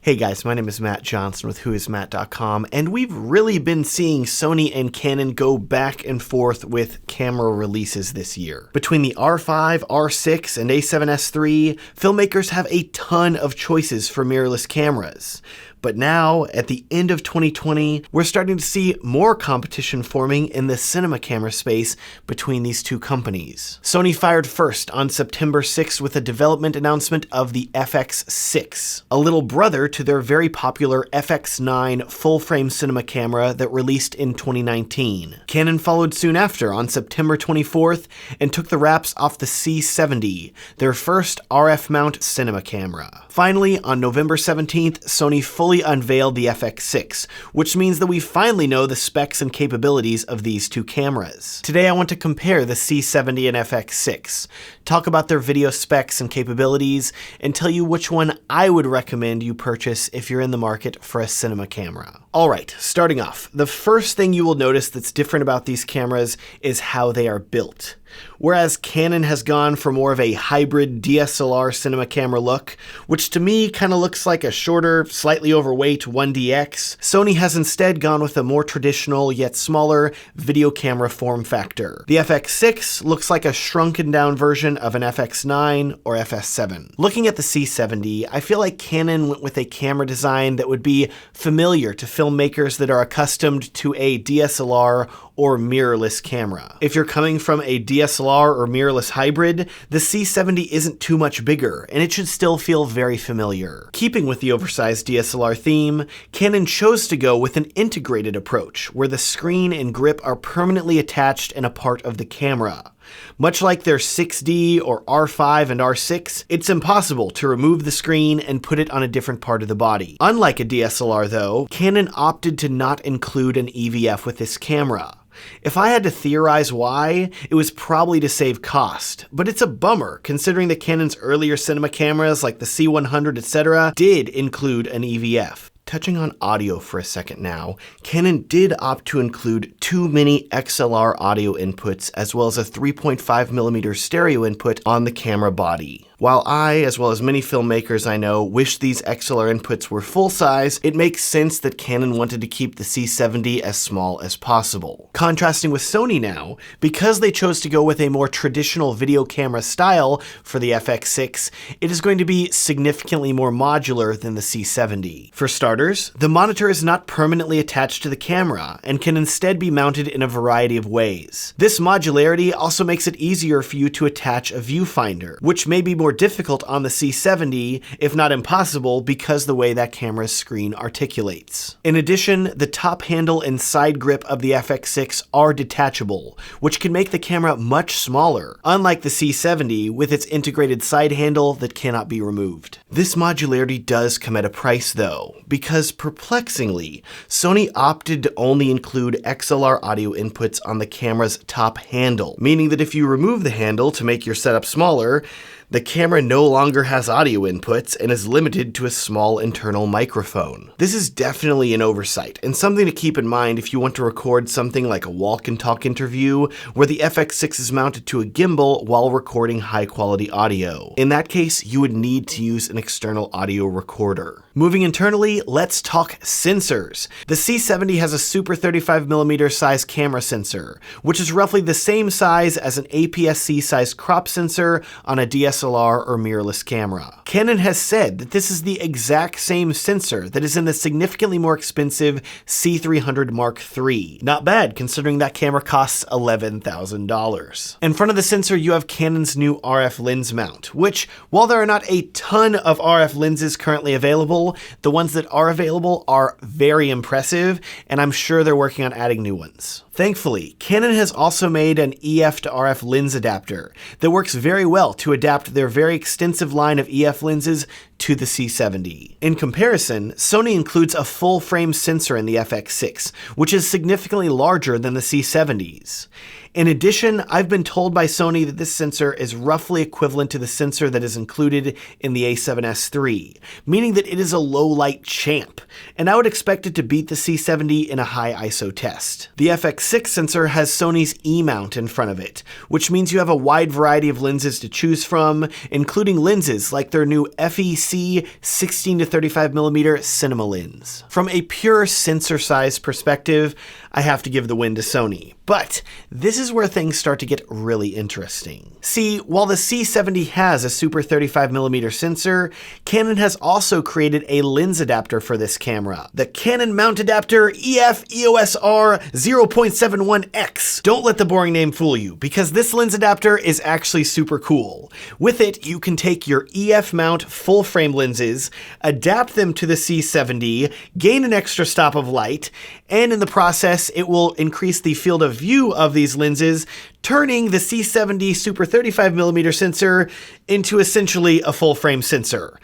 Hey guys, my name is Matt Johnson with whoismatt.com, and we've really been seeing Sony and Canon go back and forth with camera releases this year. Between the R5, R6, and A7S III, filmmakers have a ton of choices for mirrorless cameras. But now, at the end of 2020, we're starting to see more competition forming in the cinema camera space between these two companies. Sony fired first on September 6th with a development announcement of the FX6, a little brother to their very popular FX9 full-frame cinema camera that released in 2019. Canon followed soon after on September 24th and took the wraps off the C70, their first RF mount cinema camera. Finally, on November 17th, Sony fully unveiled the FX6, which means that we finally know the specs and capabilities of these two cameras. Today I want to compare the C70 and FX6, talk about their video specs and capabilities, and tell you which one I would recommend you purchase if you're in the market for a cinema camera. Alright, starting off, the first thing you will notice that's different about these cameras is how they are built. Whereas Canon has gone for more of a hybrid DSLR cinema camera look, which to me kind of looks like a shorter, slightly overweight 1DX, Sony has instead gone with a more traditional yet smaller video camera form factor. The FX6 looks like a shrunken down version of an FX9 or FS7. Looking at the C70, I feel like Canon went with a camera design that would be familiar to filmmakers that are accustomed to a DSLR or mirrorless camera. If you're coming from a DSLR or mirrorless hybrid, the C70 isn't too much bigger, and it should still feel very familiar. Keeping with the oversized DSLR theme, Canon chose to go with an integrated approach, where the screen and grip are permanently attached and a part of the camera. Much like their 6D or R5 and R6, it's impossible to remove the screen and put it on a different part of the body. Unlike a DSLR though, Canon opted to not include an EVF with this camera. If I had to theorize why, it was probably to save cost, but it's a bummer considering that Canon's earlier cinema cameras like the C100, etc. did include an EVF. Touching on audio for a second now, Canon did opt to include two mini XLR audio inputs as well as a 3.5mm stereo input on the camera body. While I, as well as many filmmakers I know, wish these XLR inputs were full size, it makes sense that Canon wanted to keep the C70 as small as possible. Contrasting with Sony now, because they chose to go with a more traditional video camera style for the FX6, it is going to be significantly more modular than the C70. For starters, the monitor is not permanently attached to the camera and can instead be mounted in a variety of ways. This modularity also makes it easier for you to attach a viewfinder, which may be more difficult on the C70, if not impossible, because the way that camera's screen articulates. In addition, the top handle and side grip of the FX6 are detachable, which can make the camera much smaller, unlike the C70 with its integrated side handle that cannot be removed. This modularity does come at a price though, because perplexingly, Sony opted to only include XLR audio inputs on the camera's top handle, meaning that if you remove the handle to make your setup smaller, the camera no longer has audio inputs and is limited to a small internal microphone. This is definitely an oversight and something to keep in mind if you want to record something like a walk and talk interview where the FX6 is mounted to a gimbal while recording high quality audio. In that case, you would need to use an external audio recorder. Moving internally, let's talk sensors. The C70 has a super 35mm size camera sensor, which is roughly the same size as an APS-C size crop sensor on a DSLR or mirrorless camera. Canon has said that this is the exact same sensor that is in the significantly more expensive C300 Mark III. Not bad considering that camera costs $11,000. In front of the sensor you have Canon's new RF lens mount, which, while there are not a ton of RF lenses currently available, the ones that are available are very impressive, and I'm sure they're working on adding new ones. Thankfully, Canon has also made an EF to RF lens adapter that works very well to adapt their very extensive line of EF lenses to the C70. In comparison, Sony includes a full-frame sensor in the FX6, which is significantly larger than the C70's. In addition, I've been told by Sony that this sensor is roughly equivalent to the sensor that is included in the A7S III, meaning that it is a low-light champ, and I would expect it to beat the C70 in a high ISO test. The FX6 sensor has Sony's E-mount in front of it, which means you have a wide variety of lenses to choose from, including lenses like their new FE C 16 to 35mm cinema lens. From a pure sensor size perspective, I have to give the win to Sony. But this is where things start to get really interesting. See, while the C70 has a super 35mm sensor, Canon has also created a lens adapter for this camera, the Canon Mount Adapter EF EOS R 0.71X. Don't let the boring name fool you, because this lens adapter is actually super cool. With it, you can take your EF mount full frame lenses, adapt them to the C70, gain an extra stop of light, and in the process, it will increase the field of view of these lenses, turning the C70 super 35mm sensor into essentially a full frame sensor.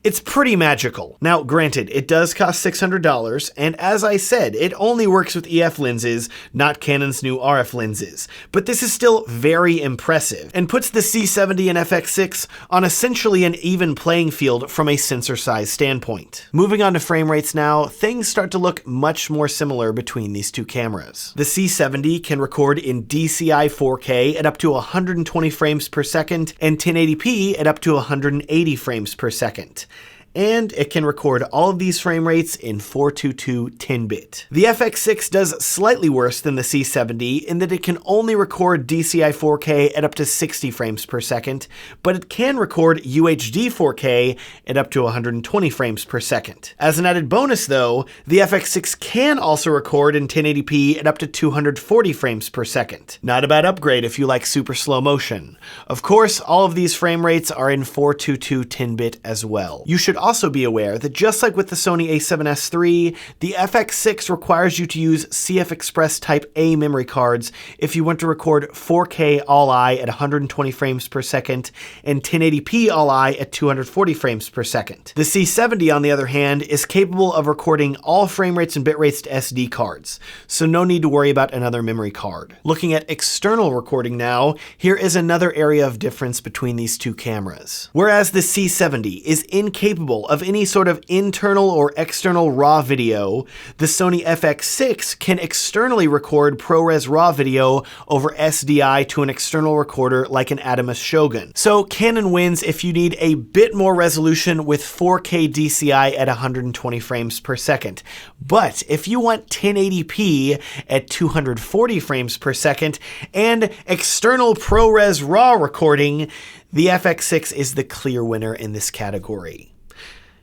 It's pretty magical. Now, granted, it does cost $600, and as I said, it only works with EF lenses, not Canon's new RF lenses. But this is still very impressive, and puts the C70 and FX6 on essentially an even playing field from a sensor size standpoint. Moving on to frame rates now, things start to look much more similar between these two cameras. The C70 can record in DCI 4K at up to 120 frames per second, and 1080p at up to 180 frames per second. And it can record all of these frame rates in 422 10-bit. The FX6 does slightly worse than the C70 in that it can only record DCI 4K at up to 60 frames per second, but it can record UHD 4K at up to 120 frames per second. As an added bonus though, the FX6 can also record in 1080p at up to 240 frames per second. Not a bad upgrade if you like super slow motion. Of course, all of these frame rates are in 422 10-bit as well. You should also be aware that just like with the Sony a7S III, the FX6 requires you to use CF Express Type A memory cards if you want to record 4K all-I at 120 frames per second and 1080p all-I at 240 frames per second. The C70, on the other hand, is capable of recording all frame rates and bit rates to SD cards, so no need to worry about another memory card. Looking at external recording now, here is another area of difference between these two cameras. Whereas the C70 is incapable of any sort of internal or external RAW video, the Sony FX6 can externally record ProRes RAW video over SDI to an external recorder like an Atomos Shogun. So Canon wins if you need a bit more resolution with 4K DCI at 120 frames per second. But if you want 1080p at 240 frames per second and external ProRes RAW recording, the FX6 is the clear winner in this category.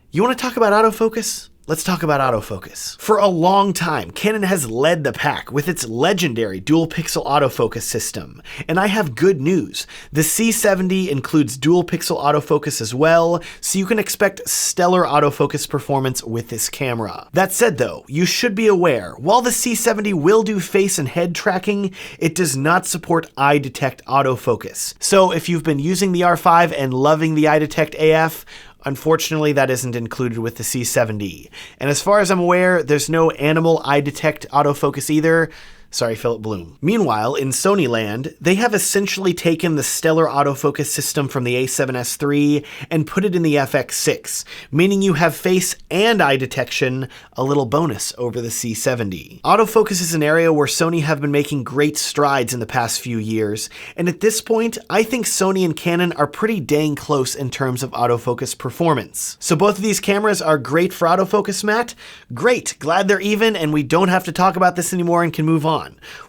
You want to talk about autofocus? Let's talk about autofocus. For a long time, Canon has led the pack with its legendary dual pixel autofocus system. And I have good news. The C70 includes dual pixel autofocus as well, so you can expect stellar autofocus performance with this camera. That said though, you should be aware, while the C70 will do face and head tracking, it does not support eye detect autofocus. So if you've been using the R5 and loving the eye detect AF, unfortunately, that isn't included with the C70. And as far as I'm aware, there's no animal eye detect autofocus either. Sorry, Philip Bloom. Meanwhile, in Sony land, they have essentially taken the stellar autofocus system from the a7S III and put it in the FX6, meaning you have face and eye detection, a little bonus over the C70. Autofocus is an area where Sony have been making great strides in the past few years, and at this point, I think Sony and Canon are pretty dang close in terms of autofocus performance. So both of these cameras are great for autofocus, Matt? Great, glad they're even and we don't have to talk about this anymore and can move on.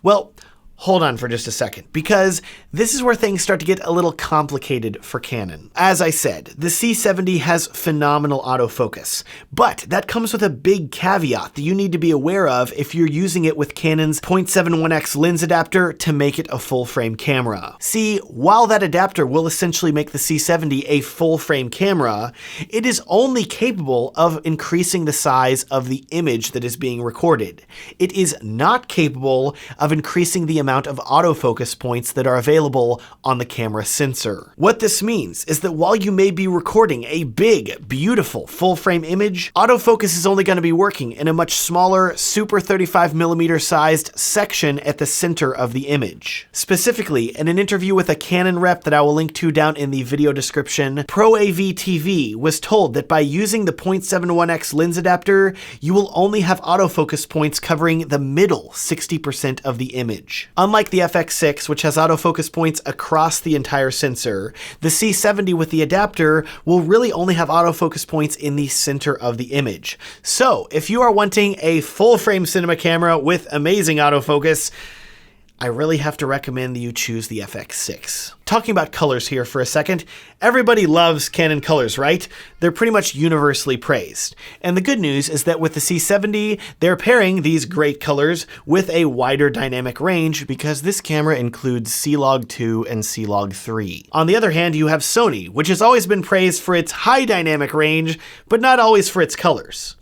Well, hold on for just a second, because this is where things start to get a little complicated for Canon. As I said, the C70 has phenomenal autofocus, but that comes with a big caveat that you need to be aware of if you're using it with Canon's 0.71x lens adapter to make it a full-frame camera. See, while that adapter will essentially make the C70 a full-frame camera, it is only capable of increasing the size of the image that is being recorded. It is not capable of increasing the amount of autofocus points that are available on the camera sensor. What this means is that while you may be recording a big, beautiful full-frame image, autofocus is only going to be working in a much smaller, super 35mm sized section at the center of the image. Specifically, in an interview with a Canon rep that I will link to down in the video description, Pro AV TV was told that by using the 0.71x lens adapter, you will only have autofocus points covering the middle 60% of the image. Unlike the FX6, which has autofocus points across the entire sensor, the C70 with the adapter will really only have autofocus points in the center of the image. So if you are wanting a full-frame cinema camera with amazing autofocus, I really have to recommend that you choose the FX6. Talking about colors here for a second, everybody loves Canon colors, right? They're pretty much universally praised. And the good news is that with the C70, they're pairing these great colors with a wider dynamic range because this camera includes C-Log 2 and C-Log 3. On the other hand, you have Sony, which has always been praised for its high dynamic range, but not always for its colors.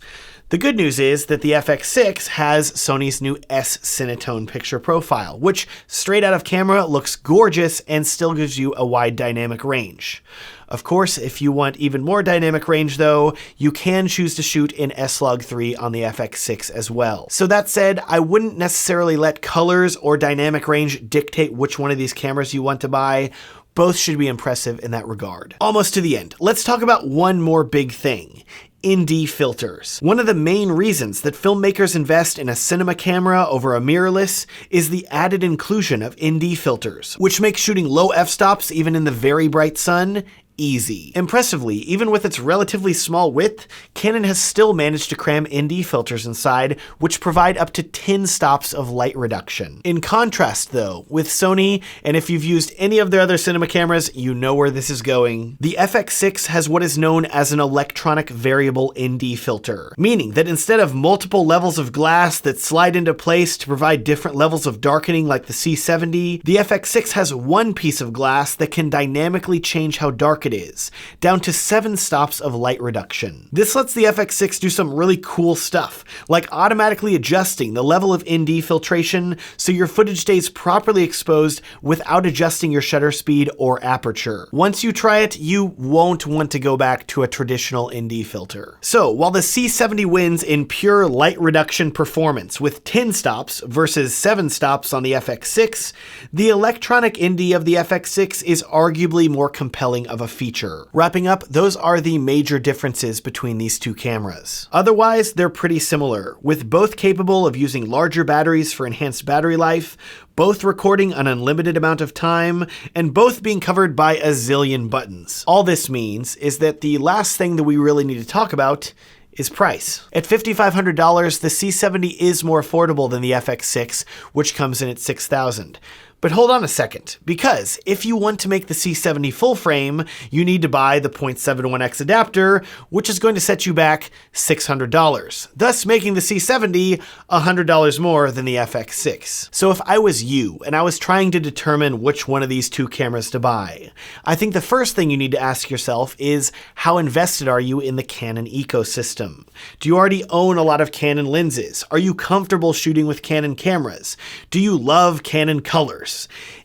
The good news is that the FX6 has Sony's new S-Cinetone picture profile, which straight out of camera looks gorgeous and still gives you a wide dynamic range. Of course, if you want even more dynamic range though, you can choose to shoot in S-Log 3 on the FX6 as well. So that said, I wouldn't necessarily let colors or dynamic range dictate which one of these cameras you want to buy. Both should be impressive in that regard. Almost to the end, let's talk about one more big thing. ND filters. One of the main reasons that filmmakers invest in a cinema camera over a mirrorless is the added inclusion of ND filters, which makes shooting low f-stops even in the very bright sun easy. Impressively, even with its relatively small width, Canon has still managed to cram ND filters inside, which provide up to 10 stops of light reduction. In contrast though, with Sony, and if you've used any of their other cinema cameras, you know where this is going, the FX6 has what is known as an electronic variable ND filter, meaning that instead of multiple levels of glass that slide into place to provide different levels of darkening like the C70, the FX6 has one piece of glass that can dynamically change how dark it is, down to 7 stops of light reduction. This lets the FX6 do some really cool stuff, like automatically adjusting the level of ND filtration so your footage stays properly exposed without adjusting your shutter speed or aperture. Once you try it, you won't want to go back to a traditional ND filter. So while the C70 wins in pure light reduction performance with 10 stops versus 7 stops on the FX6, the electronic ND of the FX6 is arguably more compelling of a feature. Wrapping up, those are the major differences between these two cameras. Otherwise, they're pretty similar, with both capable of using larger batteries for enhanced battery life, both recording an unlimited amount of time, and both being covered by a zillion buttons. All this means is that the last thing that we really need to talk about is price. At $5,500, the C70 is more affordable than the FX6, which comes in at $6,000. But hold on a second, because if you want to make the C70 full frame, you need to buy the 0.71x adapter, which is going to set you back $600, thus making the C70 $100 more than the FX6. So if I was you and I was trying to determine which one of these two cameras to buy, I think the first thing you need to ask yourself is, how invested are you in the Canon ecosystem? Do you already own a lot of Canon lenses? Are you comfortable shooting with Canon cameras? Do you love Canon colors?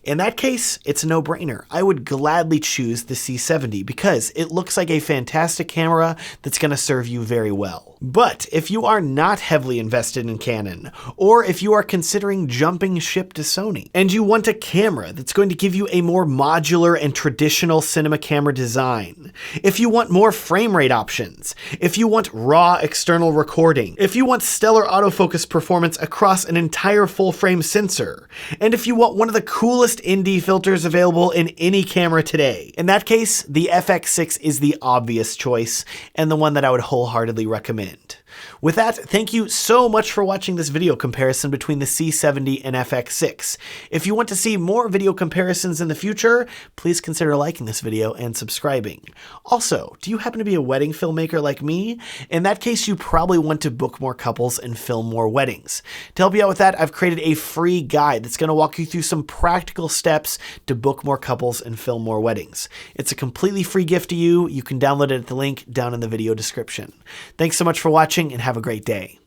In that case, it's a no-brainer. I would gladly choose the C70 because it looks like a fantastic camera that's going to serve you very well. But if you are not heavily invested in Canon, or if you are considering jumping ship to Sony, and you want a camera that's going to give you a more modular and traditional cinema camera design, if you want more frame rate options, if you want raw external recording, if you want stellar autofocus performance across an entire full-frame sensor, and if you want one of the coolest ND filters available in any camera today, in that case, the FX6 is the obvious choice and the one that I would wholeheartedly recommend. With that, thank you so much for watching this video comparison between the C70 and FX6. If you want to see more video comparisons in the future, please consider liking this video and subscribing. Also, do you happen to be a wedding filmmaker like me? In that case, you probably want to book more couples and film more weddings. To help you out with that, I've created a free guide that's going to walk you through some practical steps to book more couples and film more weddings. It's a completely free gift to you. You can download it at the link down in the video description. Thanks so much for watching and have a great day.